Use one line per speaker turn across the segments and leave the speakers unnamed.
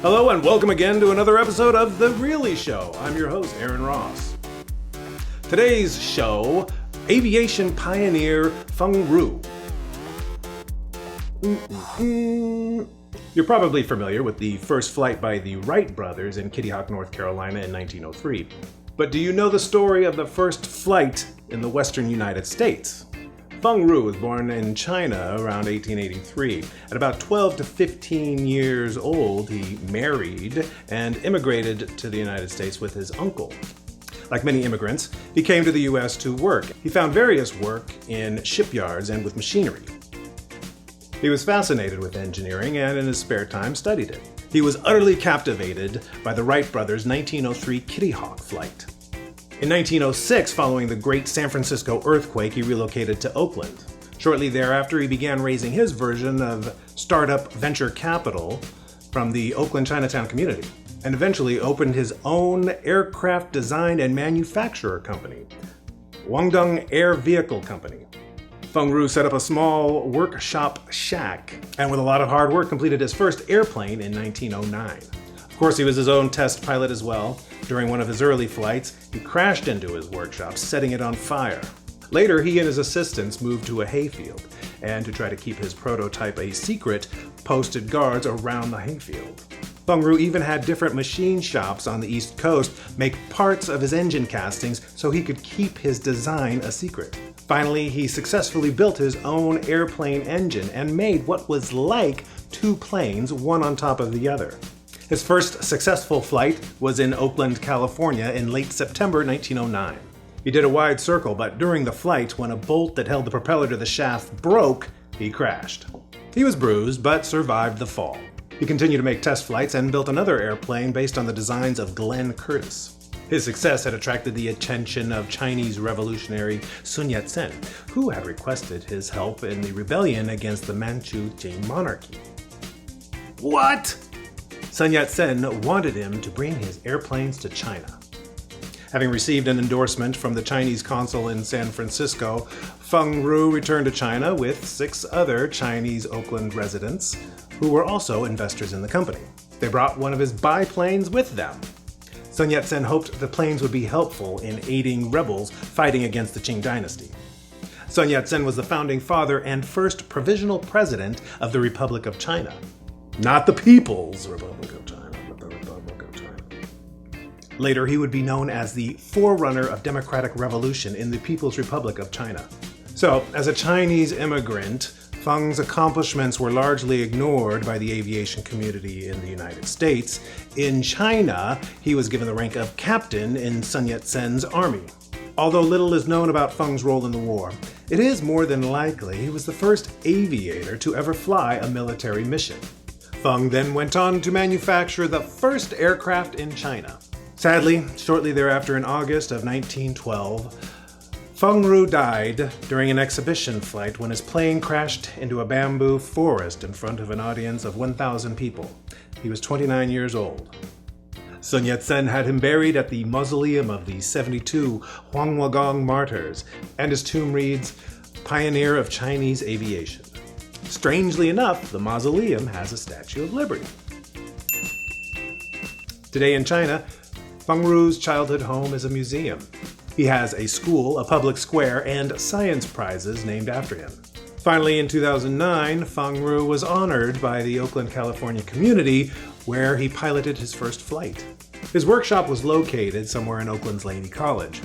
Hello and welcome again to another episode of The Really Show. I'm your host, Aaron Ross. Today's show, aviation pioneer Feng Ru. You're probably familiar with the first flight by the Wright brothers in Kitty Hawk, North Carolina in 1903. But do you know the story of the first flight in the western United States? Feng Ru was born in China around 1883. At about 12 to 15 years old, he married and immigrated to the United States with his uncle. Like many immigrants, he came to the U.S. to work. He found various work in shipyards and with machinery. He was fascinated with engineering and in his spare time studied it. He was utterly captivated by the Wright brothers' 1903 Kitty Hawk flight. In 1906, following the Great San Francisco earthquake, he relocated to Oakland. Shortly thereafter, he began raising his version of startup venture capital from the Oakland Chinatown community, and eventually opened his own aircraft design and manufacturer company, Guangdong Air Vehicle Company. Feng Ru set up a small workshop shack, and with a lot of hard work completed his first airplane in 1909. Of course, he was his own test pilot as well. During one of his early flights, he crashed into his workshop, setting it on fire. Later, he and his assistants moved to a hayfield, and to try to keep his prototype a secret, posted guards around the hayfield. Feng Ru even had different machine shops on the East Coast make parts of his engine castings so he could keep his design a secret. Finally, he successfully built his own airplane engine and made what was like two planes, one on top of the other. His first successful flight was in Oakland, California in late September 1909. He did a wide circle, but during the flight, when a bolt that held the propeller to the shaft broke, he crashed. He was bruised, but survived the fall. He continued to make test flights and built another airplane based on the designs of Glenn Curtiss. His success had attracted the attention of Chinese revolutionary Sun Yat-sen, who had requested his help in the rebellion against the Manchu Qing monarchy. What? Sun Yat-sen wanted him to bring his airplanes to China. Having received an endorsement from the Chinese consul in San Francisco, Feng Ru returned to China with 6 other Chinese Oakland residents who were also investors in the company. They brought one of his biplanes with them. Sun Yat-sen hoped the planes would be helpful in aiding rebels fighting against the Qing dynasty. Sun Yat-sen was the founding father and first provisional president of the Republic of China. Not the People's Republic of China, but the Republic of China. Later, he would be known as the forerunner of democratic revolution in the People's Republic of China. So, as a Chinese immigrant, Feng's accomplishments were largely ignored by the aviation community in the United States. In China, he was given the rank of captain in Sun Yat-sen's army. Although little is known about Feng's role in the war, it is more than likely he was the first aviator to ever fly a military mission. Feng then went on to manufacture the first aircraft in China. Sadly, shortly thereafter in August of 1912, Feng Ru died during an exhibition flight when his plane crashed into a bamboo forest in front of an audience of 1,000 people. He was 29 years old. Sun Yat-sen had him buried at the Mausoleum of the 72 Huanghuagang Martyrs, and his tomb reads, "Pioneer of Chinese Aviation." Strangely enough, the mausoleum has a Statue of Liberty. Today in China, Feng Ru's childhood home is a museum. He has a school, a public square, and science prizes named after him. Finally, in 2009, Feng Ru was honored by the Oakland, California community, where he piloted his first flight. His workshop was located somewhere in Oakland's Laney College,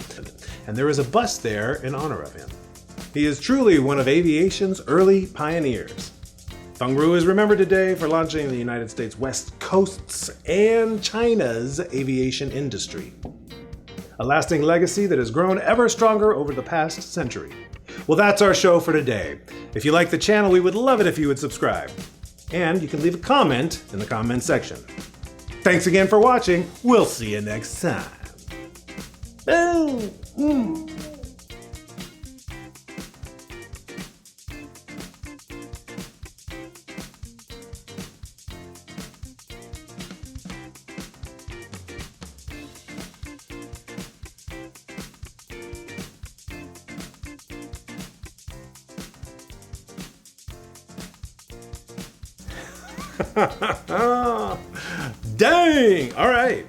and there is a bus there in honor of him. He is truly one of aviation's early pioneers. Feng Ru is remembered today for launching the United States West Coast's and China's aviation industry. A lasting legacy that has grown ever stronger over the past century. Well, that's our show for today. If you like the channel, we would love it if you would subscribe. And you can leave a comment in the comment section. Thanks again for watching. We'll see you next time. Dang! All right.